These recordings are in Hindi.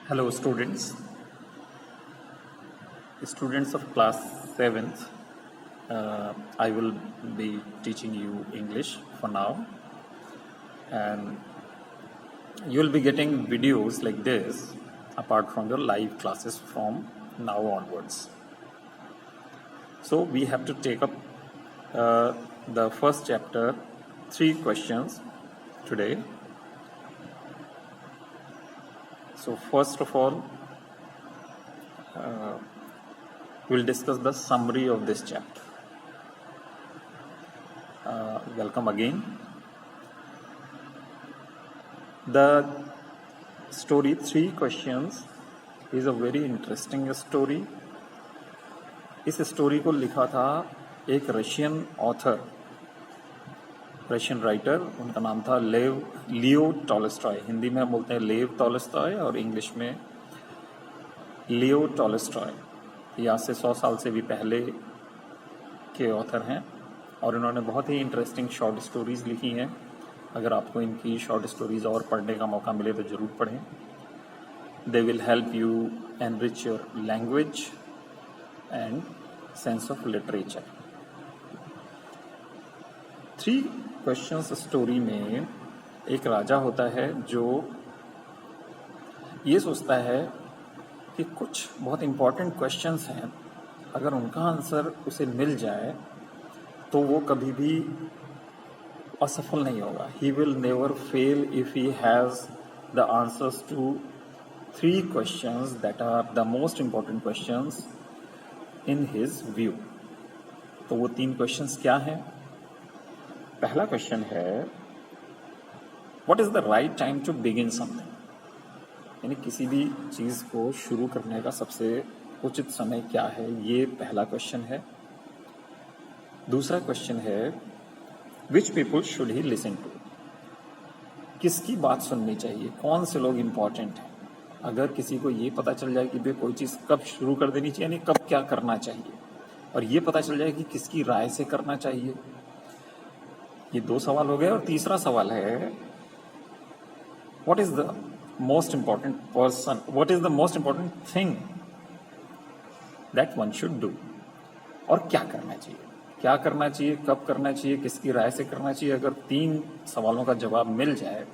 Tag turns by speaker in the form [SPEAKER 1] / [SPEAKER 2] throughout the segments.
[SPEAKER 1] Hello, students of class 7th. I will be teaching you English for now, and you will be getting videos like this apart from your live classes from now onwards. So we have to take up the first chapter, 3 questions today. So first of all, we'll discuss the summary of this chapter. Welcome again. The story 3 questions is a very interesting story. इस स्टोरी को लिखा था एक रशियन ऑथर, रशियन राइटर, उनका नाम था लियो टॉलस्टॉय। हिंदी में हम बोलते हैं लेव टॉलस्टॉय और इंग्लिश में लियो टॉलस्टॉय। ये आज से 100 साल से भी पहले के ऑथर हैं और इन्होंने बहुत ही इंटरेस्टिंग शॉर्ट स्टोरीज लिखी हैं। अगर आपको इनकी शॉर्ट स्टोरीज और पढ़ने का मौका मिले तो ज़रूर पढ़ें। They will help you enrich your language and sense of literature. 3 questions story में एक राजा होता है जो ये सोचता है कि कुछ बहुत इम्पोर्टेंट क्वेश्चंस हैं, अगर उनका आंसर उसे मिल जाए तो वो कभी भी असफल नहीं होगा। He will never fail if he has the answers to 3 questions that are the most important questions in his view. तो वो 3 क्वेश्चंस क्या हैं? पहला क्वेश्चन है, what is the right time to begin something, यानी किसी भी चीज को शुरू करने का सबसे उचित समय क्या है, ये पहला क्वेश्चन है। दूसरा क्वेश्चन है, which people should he listen to, किसकी बात सुननी चाहिए, कौन से लोग इंपॉर्टेंट हैं। अगर किसी को ये पता चल जाए कि भाई कोई चीज कब शुरू कर देनी चाहिए, यानी कब क्या करना चाहिए, और ये पता चल जाए कि किसकी राय से करना चाहिए। ये 2 सवाल हो गए। और तीसरा सवाल है, what is the most important person, what is the most important thing that one should do, और क्या करना चाहिए, क्या करना चाहिए, कब करना चाहिए, किसकी राय से करना चाहिए। अगर 3 सवालों का जवाब मिल जाए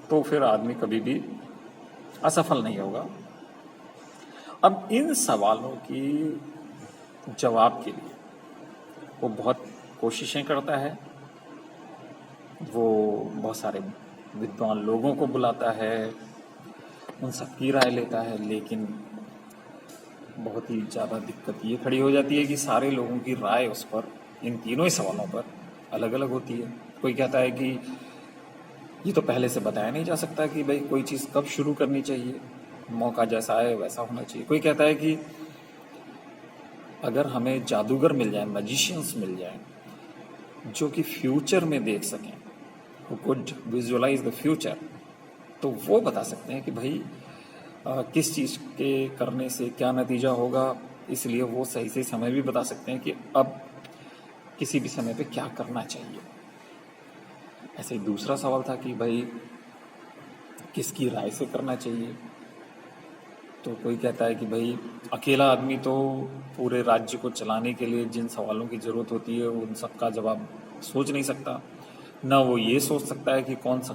[SPEAKER 1] तो फिर आदमी कभी भी असफल नहीं होगा। अब इन सवालों की जवाब के लिए वो बहुत कोशिशें करता है, वो बहुत सारे विद्वान लोगों को बुलाता है, उन सबकी राय लेता है, लेकिन बहुत ही ज़्यादा दिक्कत ये खड़ी हो जाती है कि सारे लोगों की राय उस पर, इन तीनों ही सवालों पर अलग अलग होती है। कोई कहता है कि ये तो पहले से बताया नहीं जा सकता कि भाई कोई चीज़ कब शुरू करनी चाहिए, मौका जैसा आए वैसा होना चाहिए। कोई कहता है कि अगर हमें जादूगर मिल जाए, मैजिशियंस मिल जाए जो कि फ्यूचर में देख सकें, who could visualize the future, तो वो बता सकते हैं कि भाई किस चीज़ के करने से क्या नतीजा होगा, इसलिए वो सही से समय भी बता सकते हैं कि अब किसी भी समय पे क्या करना चाहिए। ऐसे ही दूसरा सवाल था कि भाई किसकी राय से करना चाहिए। तो कोई कहता है कि भाई अकेला आदमी तो पूरे राज्य को चलाने के लिए जिन सवालों की ज़रूरत होती है उन सब का जवाब सोच नहीं सकता, ना वो ये सोच सकता है कि कौन सा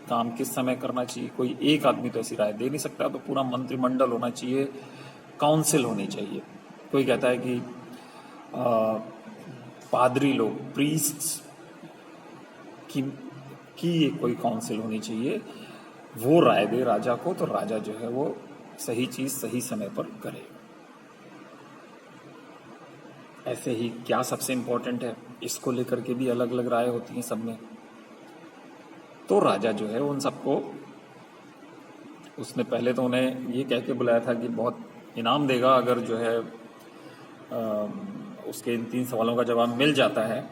[SPEAKER 1] काम किस समय करना चाहिए। कोई एक आदमी तो ऐसी राय दे नहीं सकता, तो पूरा मंत्रिमंडल होना चाहिए, काउंसिल होनी चाहिए। कोई कहता है कि पादरी लोग, प्रीस्ट्स की कोई काउंसिल होनी चाहिए, वो राय दे राजा को, तो राजा जो है वो सही चीज सही समय पर करे। ऐसे ही क्या सबसे इंपॉर्टेंट है, इसको लेकर के भी अलग अलग राय होती है सब में। तो राजा जो है उन सबको, उसने पहले तो उन्हें ये कह के बुलाया था कि बहुत इनाम देगा अगर जो है उसके इन 3 सवालों का जवाब मिल जाता है,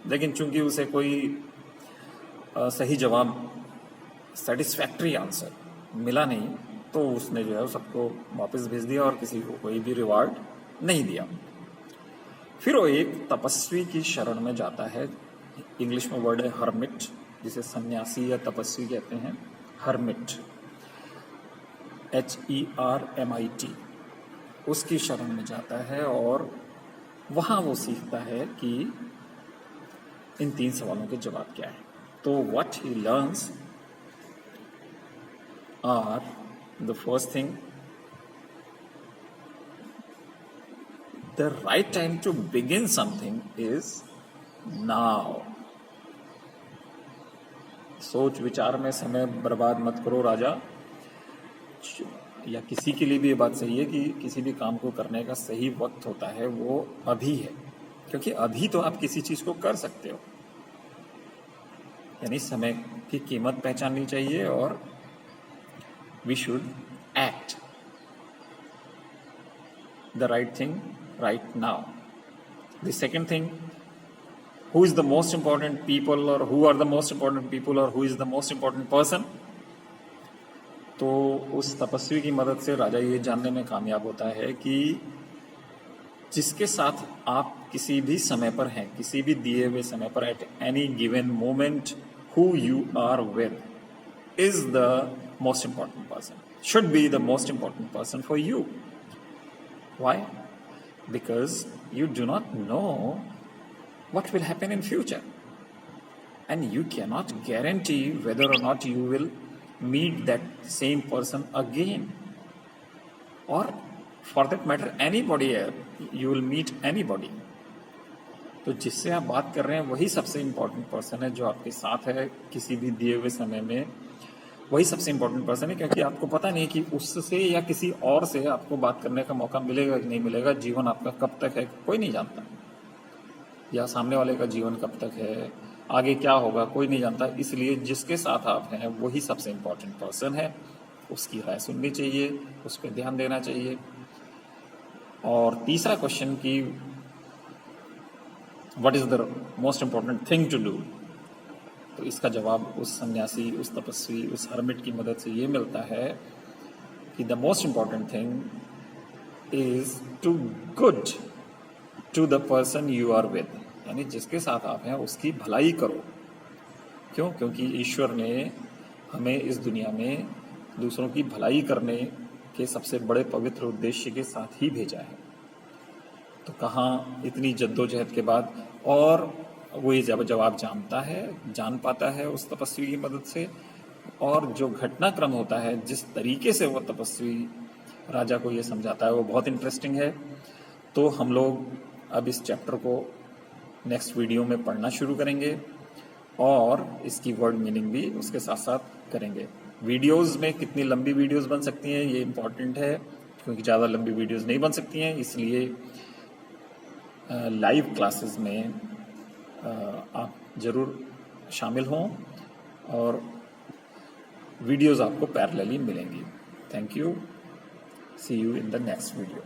[SPEAKER 1] लेकिन चूंकि उसे कोई सही जवाब, सेटिस्फैक्ट्री आंसर मिला नहीं, तो उसने जो है सबको वापस भेज दिया और किसी को कोई भी रिवार्ड नहीं दिया। फिर वो एक तपस्वी की शरण में जाता है। इंग्लिश में वर्ड है हर्मिट, जिसे सन्यासी या तपस्वी कहते हैं, हर्मिट। HERMIT, उसकी शरण में जाता है और वहाँ वो सीखता है कि इन 3 सवालों के जवाब क्या है। तो what he learns are the first thing, the right time to begin something is now. सोच विचार में समय बर्बाद मत करो राजा। या किसी के लिए भी ये बात सही है कि किसी भी काम को करने का सही वक्त होता है वो अभी है, क्योंकि अभी तो आप किसी चीज को कर सकते हो। यानी समय की कीमत पहचाननी चाहिए और we should act the right thing right now. The second thing, who is the most important people or who are the most important people or who is the most important person। तो उस तपस्वी की मदद से राजा ये जानने में कामयाब होता है कि जिसके साथ आप किसी भी समय पर हैं, किसी भी दिए हुए समय पर, at any given moment, who you are with is the most important person, should be the most important person for you. Why? Because you do not know what will happen in future, and you cannot guarantee whether or not you will meet that same person again, or for that matter anybody else, you will meet anybody। तो जिससे आप बात कर रहे हैं वही सबसे इम्पोर्टेंट पर्सन है, जो आपके साथ है किसी भी दिए हुए समय में, वही सबसे इम्पोर्टेंट पर्सन है, क्योंकि आपको पता नहीं कि उससे या किसी और से आपको बात करने का मौका मिलेगा कि नहीं मिलेगा। जीवन आपका कब तक है कोई नहीं जानता, या सामने वाले का जीवन कब तक है, आगे क्या होगा कोई नहीं जानता। इसलिए जिसके साथ आप हैं वही सबसे इम्पोर्टेंट पर्सन है, उसकी राय सुननी चाहिए, उस पर ध्यान देना चाहिए। और तीसरा क्वेश्चन कि what is the most important thing to do, तो इसका जवाब उस सन्यासी, उस तपस्वी, उस हर्मिट की मदद से ये मिलता है कि the most important thing is to good to the person you are with, यानी जिसके साथ आप हैं उसकी भलाई करो। क्यों? क्योंकि ईश्वर ने हमें इस दुनिया में दूसरों की भलाई करने के सबसे बड़े पवित्र उद्देश्य के साथ ही भेजा है। तो कहाँ इतनी जद्दोजहद के बाद, और वो ये जवाब जान पाता है उस तपस्वी की मदद से। और जो घटनाक्रम होता है, जिस तरीके से वो तपस्वी राजा को ये समझाता है, वो बहुत इंटरेस्टिंग है। तो हम लोग अब इस चैप्टर को नेक्स्ट वीडियो में पढ़ना शुरू करेंगे और इसकी वर्ड मीनिंग भी उसके साथ साथ करेंगे। वीडियोस में कितनी लंबी वीडियोस बन सकती हैं ये इम्पॉर्टेंट है, क्योंकि ज़्यादा लंबी वीडियोस नहीं बन सकती हैं। इसलिए लाइव क्लासेस में आप ज़रूर शामिल हों और वीडियोस आपको पैरेलली मिलेंगी। Thank you, see you in the next video.